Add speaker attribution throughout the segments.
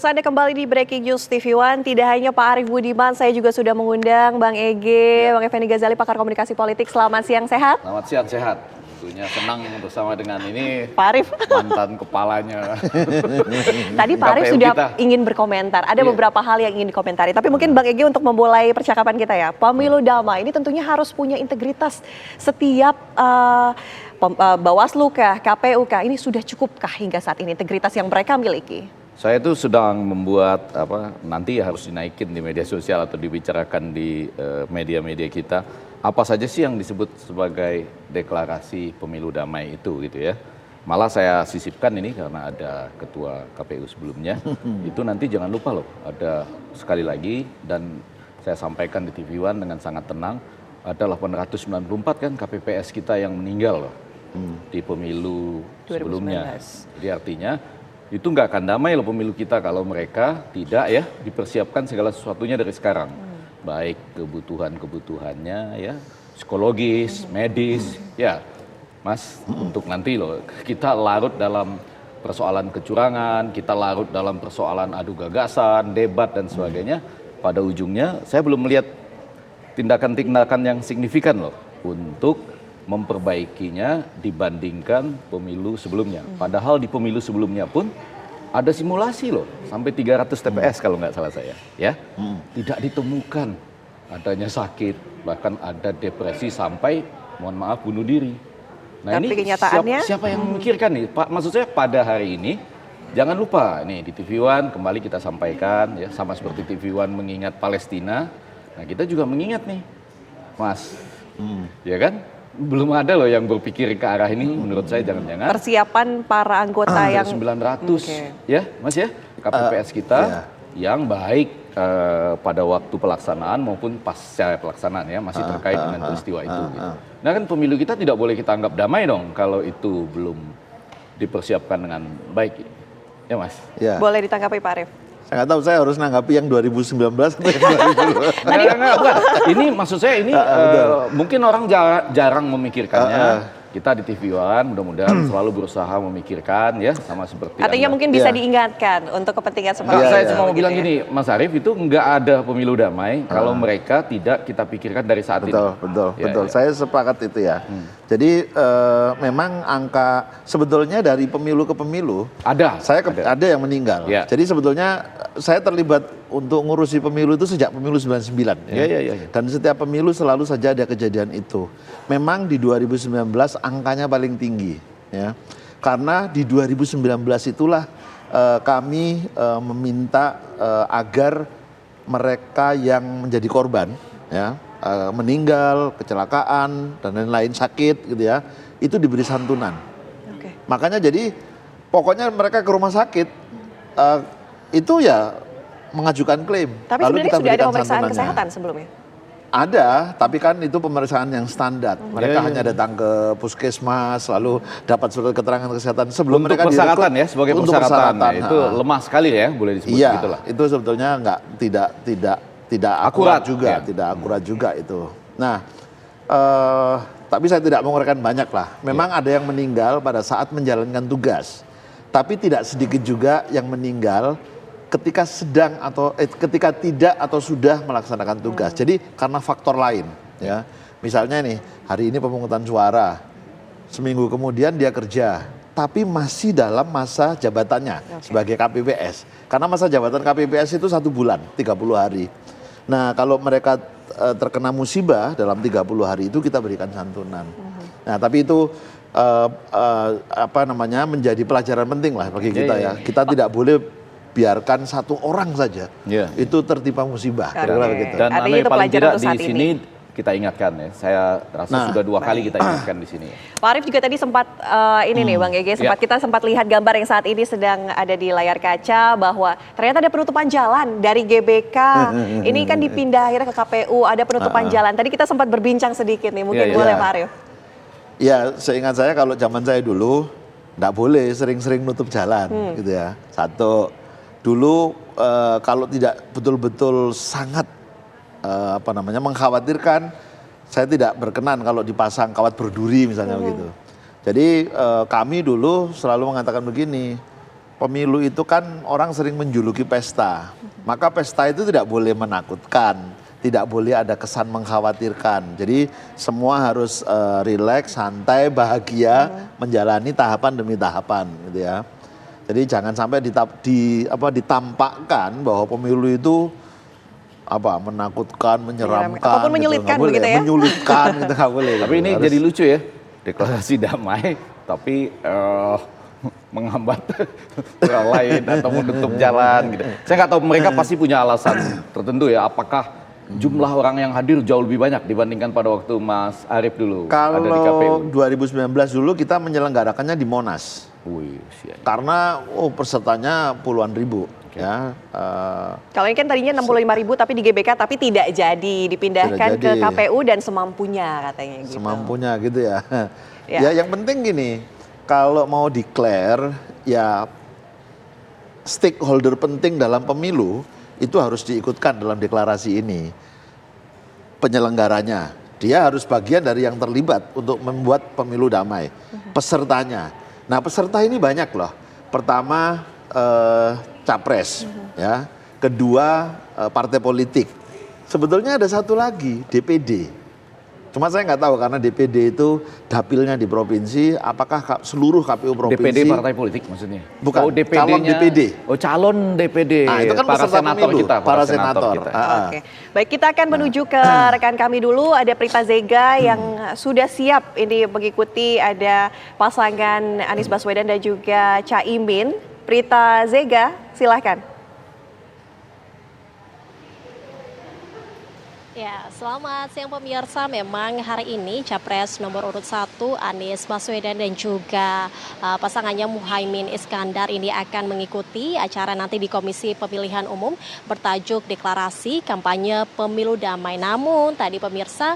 Speaker 1: Anda kembali di Breaking News TV One, tidak hanya Pak Arief Budiman, saya juga sudah mengundang Bang Ege, Bang Effendi Ghazali, pakar komunikasi politik. Selamat siang, sehat?
Speaker 2: Selamat siang, sehat. Tentunya senang bersama dengan ini
Speaker 1: Pak Arief.
Speaker 2: mantan kepalanya.
Speaker 1: Tadi Pak Arief sudah ingin berkomentar, ada beberapa hal yang ingin dikomentari. Tapi mungkin Bang Ege untuk memulai percakapan kita ya, pemilu damai ini tentunya harus punya integritas setiap Bawaslu kah, KPU kah, ini sudah cukupkah hingga saat ini integritas yang mereka miliki?
Speaker 2: Saya itu sedang membuat nanti harus dinaikin di media sosial atau dibicarakan di media-media kita. Apa saja sih yang disebut sebagai deklarasi pemilu damai itu gitu ya. Malah saya sisipkan ini karena ada ketua KPU sebelumnya. Itu nanti jangan lupa loh, ada sekali lagi dan saya sampaikan di TV One dengan sangat tenang. Ada 894 kan KPPS kita yang meninggal loh di pemilu 2019. Sebelumnya. Jadi artinya itu nggak akan damai loh pemilu kita kalau mereka tidak ya dipersiapkan segala sesuatunya dari sekarang. Baik kebutuhannya ya, psikologis, medis, ya Mas, untuk nanti loh kita larut dalam persoalan kecurangan, kita larut dalam persoalan adu gagasan, debat dan sebagainya. Pada ujungnya saya belum melihat tindakan-tindakan yang signifikan loh untuk memperbaikinya dibandingkan pemilu sebelumnya. Padahal di pemilu sebelumnya pun ada simulasi loh, sampai 300 TPS kalau nggak salah saya. Ya, tidak ditemukan adanya sakit, bahkan ada depresi sampai, mohon maaf, bunuh diri. Nah
Speaker 1: tapi
Speaker 2: ini
Speaker 1: kenyataannya,
Speaker 2: siapa yang memikirkan nih? Pak, maksud saya pada hari ini, jangan lupa nih di TV One kembali kita sampaikan ya, sama seperti TV One mengingat Palestina. Nah kita juga mengingat nih, Mas, ya kan? Belum ada loh yang berpikir ke arah ini, menurut saya jangan-jangan.
Speaker 1: Persiapan para anggota yang
Speaker 2: 900 ya Mas ya, KPPS kita yang baik pada waktu pelaksanaan maupun pasca pelaksanaan ya, masih terkait dengan peristiwa itu. Gitu. Nah kan pemilu kita tidak boleh kita anggap damai dong kalau itu belum dipersiapkan dengan baik. Ya Mas?
Speaker 3: Ya.
Speaker 1: Boleh ditanggapi Pak Arief?
Speaker 3: Saya nggak tahu, saya harus nanggapi yang 2019 atau yang 2020.
Speaker 2: Enggak. Ini maksud saya ini mungkin orang jarang memikirkannya. Kita di TV One mudah-mudahan selalu berusaha memikirkan ya, sama seperti
Speaker 1: artinya mungkin bisa diingatkan untuk kepentingan seperti itu.
Speaker 2: Saya cuma mau bilang gini, Mas Arief, itu nggak ada pemilu damai kalau mereka tidak kita pikirkan dari saat ini.
Speaker 3: Betul. Saya sepakat itu ya. Jadi memang angka sebetulnya dari pemilu ke pemilu ada yang meninggal. Ya. Jadi sebetulnya saya terlibat untuk ngurusi pemilu itu sejak pemilu 99 ya. Dan setiap pemilu selalu saja ada kejadian itu. Memang di 2019 angkanya paling tinggi ya. Karena di 2019 itulah kami meminta agar mereka yang menjadi korban ya, meninggal, kecelakaan dan lain-lain, sakit gitu ya, itu diberi santunan. Makanya jadi pokoknya mereka ke rumah sakit itu ya mengajukan klaim.
Speaker 1: Tapi lalu kita sudah ada pemeriksaan kesehatan sebelumnya?
Speaker 3: Ada, tapi kan itu pemeriksaan yang standar. Mereka hanya datang ke puskesmas, lalu dapat surat keterangan kesehatan sebelum
Speaker 2: untuk
Speaker 3: mereka
Speaker 2: persyaratan ya, sebagai persyaratan. Itu lemah sekali ya, boleh disebut begitulah.
Speaker 3: Itu sebetulnya tidak akurat juga, tidak akurat juga itu. Nah, tapi saya tidak menguraikan banyak lah. Memang ada yang meninggal pada saat menjalankan tugas, tapi tidak sedikit juga yang meninggal ketika sedang atau ketika tidak atau sudah melaksanakan tugas. Jadi karena faktor lain ya. Misalnya nih, hari ini pemungutan suara. Seminggu kemudian dia kerja, tapi masih dalam masa jabatannya sebagai KPPS. Karena masa jabatan KPPS itu 1 bulan, 30 hari. Nah, kalau mereka terkena musibah dalam 30 hari itu kita berikan santunan. Nah, tapi itu menjadi pelajaran penting lah bagi kita ya. Kita tidak boleh biarkan satu orang saja itu tertimpa musibah.
Speaker 2: Begitu. Dan itu paling tidak di sini kita ingatkan ya. Saya rasa sudah 2 kali kita ingatkan di sini.
Speaker 1: Pak Arief juga tadi sempat Bang Ege, kita sempat lihat gambar yang saat ini sedang ada di layar kaca bahwa ternyata ada penutupan jalan dari GBK. Ini kan dipindah akhirnya ke KPU, ada penutupan jalan. Tadi kita sempat berbincang sedikit nih, mungkin boleh Pak Arief?
Speaker 3: Ya, seingat saya kalau zaman saya dulu nggak boleh sering-sering nutup jalan gitu ya. Satu. Dulu kalau tidak betul-betul sangat mengkhawatirkan, saya tidak berkenan kalau dipasang kawat berduri misalnya begitu. Jadi kami dulu selalu mengatakan begini, pemilu itu kan orang sering menjuluki pesta. Maka pesta itu tidak boleh menakutkan, tidak boleh ada kesan mengkhawatirkan. Jadi semua harus rileks, santai, bahagia, menjalani tahapan demi tahapan gitu ya. Jadi jangan sampai ditampakkan bahwa pemilu itu menakutkan, menyeramkan,
Speaker 1: ataupun menyulitkan gitu, begitu ya.
Speaker 3: Menyulitkan gitu nggak boleh.
Speaker 2: Tapi ini jadi lucu ya, deklarasi damai tapi menghambat orang lain atau menutup jalan gitu. Saya nggak tahu, mereka pasti punya alasan tertentu ya. Apakah jumlah orang yang hadir jauh lebih banyak dibandingkan pada waktu Mas Arief dulu ada di KPU?
Speaker 3: Kalau 2019 dulu kita menyelenggarakannya di Monas. Karena pesertanya puluhan ribu. Ya,
Speaker 1: kalau ini kan tadinya 65.000 tapi di GBK tapi tidak jadi, dipindahkan ke KPU dan semampunya katanya gitu.
Speaker 3: Semampunya gitu ya. Ya yang penting gini, kalau mau declare ya stakeholder penting dalam pemilu itu harus diikutkan dalam deklarasi ini. Penyelenggaranya, dia harus bagian dari yang terlibat untuk membuat pemilu damai. Pesertanya. Nah, peserta ini banyak loh. Pertama capres, ya. Kedua partai politik. Sebetulnya ada satu lagi, DPD. Cuma saya nggak tahu karena DPD itu dapilnya di provinsi. Apakah seluruh KPU provinsi?
Speaker 2: DPD partai politik maksudnya?
Speaker 3: Bukan, calon DPD.
Speaker 2: Oh, calon DPD.
Speaker 3: Nah, itu kan
Speaker 2: para senator
Speaker 3: pemilu,
Speaker 2: kita.
Speaker 3: Para senator.
Speaker 2: Kita.
Speaker 1: Oke. Baik, kita akan menuju ke rekan kami dulu. Ada Prita Zega yang sudah siap ini mengikuti, ada pasangan Anies Baswedan dan juga Caimin. Prita Zega, silahkan.
Speaker 4: Ya, selamat siang pemirsa. Memang hari ini Capres nomor urut 1 Anies Baswedan dan juga pasangannya Muhaimin Iskandar ini akan mengikuti acara nanti di Komisi Pemilihan Umum bertajuk Deklarasi Kampanye Pemilu Damai. Namun tadi pemirsa,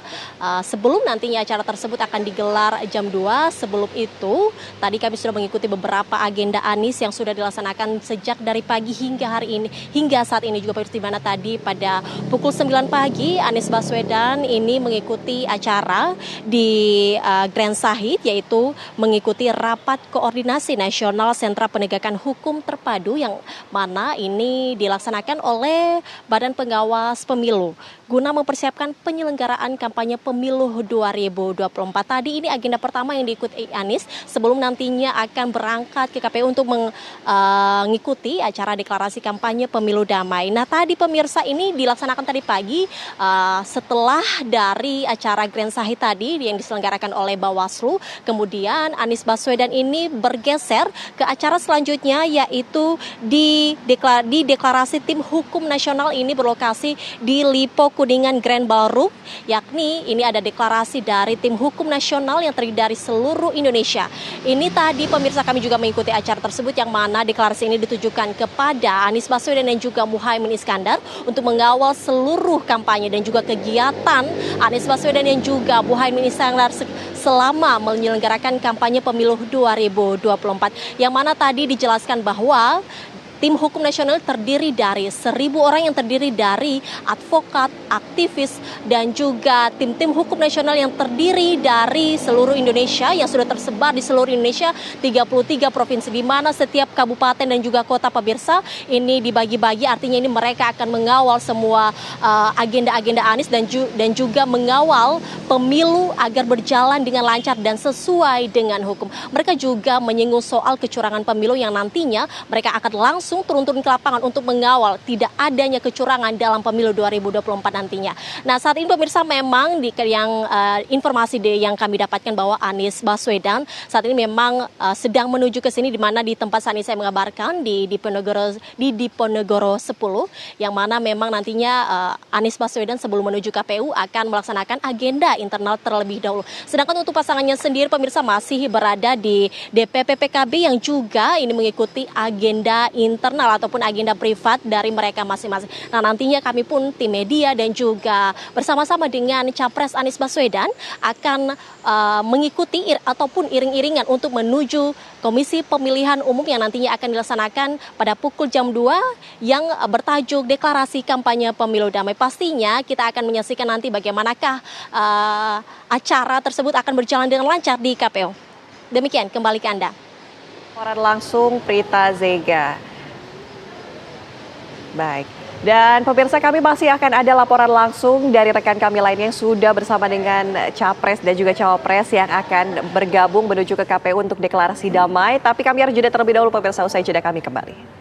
Speaker 4: sebelum nantinya acara tersebut akan digelar jam 2, sebelum itu tadi kami sudah mengikuti beberapa agenda Anies yang sudah dilaksanakan sejak dari pagi hingga hari ini, hingga saat ini juga pemirsa, di mana tadi pada pukul 9 pagi Anies Baswedan ini mengikuti acara di Grand Sahid, yaitu mengikuti rapat koordinasi nasional Sentra Penegakan Hukum Terpadu yang mana ini dilaksanakan oleh Badan Pengawas Pemilu guna mempersiapkan penyelenggaraan kampanye pemilu 2024. Tadi ini agenda pertama yang diikuti Anies sebelum nantinya akan berangkat ke KPU untuk mengikuti acara deklarasi kampanye pemilu damai. Nah, tadi pemirsa ini dilaksanakan tadi pagi setelah dari acara Grand Sahid tadi yang diselenggarakan oleh Bawaslu, kemudian Anies Baswedan ini bergeser ke acara selanjutnya, yaitu di deklarasi tim hukum nasional ini berlokasi di Lipo Kuningan Grand Ballroom, yakni ini ada deklarasi dari tim hukum nasional yang terdiri dari seluruh Indonesia. Ini tadi pemirsa kami juga mengikuti acara tersebut yang mana deklarasi ini ditujukan kepada Anies Baswedan dan juga Muhaimin Iskandar untuk mengawal seluruh kampanye dan juga kegiatan Anies Baswedan dan juga Muhaimin Iskandar selama menyelenggarakan kampanye pemilu 2024. Yang mana tadi dijelaskan bahwa tim hukum nasional terdiri dari 1.000 orang yang terdiri dari advokat, aktivis, dan juga tim-tim hukum nasional yang terdiri dari seluruh Indonesia yang sudah tersebar di seluruh Indonesia, 33 provinsi, di mana setiap kabupaten dan juga kota pemirsa ini dibagi-bagi, artinya ini mereka akan mengawal semua agenda-agenda Anies dan juga mengawal pemilu agar berjalan dengan lancar dan sesuai dengan hukum. Mereka juga menyinggung soal kecurangan pemilu yang nantinya mereka akan langsung turun-turun ke lapangan untuk mengawal tidak adanya kecurangan dalam pemilu 2024 nantinya. Nah, saat ini pemirsa memang informasi yang kami dapatkan bahwa Anies Baswedan saat ini memang sedang menuju ke sini, di mana di tempat saat ini saya mengabarkan di Diponegoro 10, yang mana memang nantinya Anies Baswedan sebelum menuju KPU akan melaksanakan agenda internal terlebih dahulu. Sedangkan untuk pasangannya sendiri pemirsa masih berada di DPP PKB yang juga ini mengikuti agenda internal ataupun agenda privat dari mereka masing-masing. Nah, nantinya kami pun tim media dan juga bersama-sama dengan Capres Anies Baswedan akan mengikuti ataupun iring-iringan untuk menuju Komisi Pemilihan Umum yang nantinya akan dilaksanakan pada pukul jam 2 yang bertajuk Deklarasi Kampanye Pemilu Damai. Pastinya kita akan menyaksikan nanti bagaimanakah acara tersebut akan berjalan dengan lancar di KPU. Demikian, kembali ke Anda.
Speaker 1: Laporan langsung Prita Zega. Baik. Dan pemirsa, kami masih akan ada laporan langsung dari rekan kami lainnya yang sudah bersama dengan Capres dan juga Cawapres yang akan bergabung menuju ke KPU untuk deklarasi damai. Tapi kami harus jeda terlebih dahulu pemirsa, usai jeda kami kembali.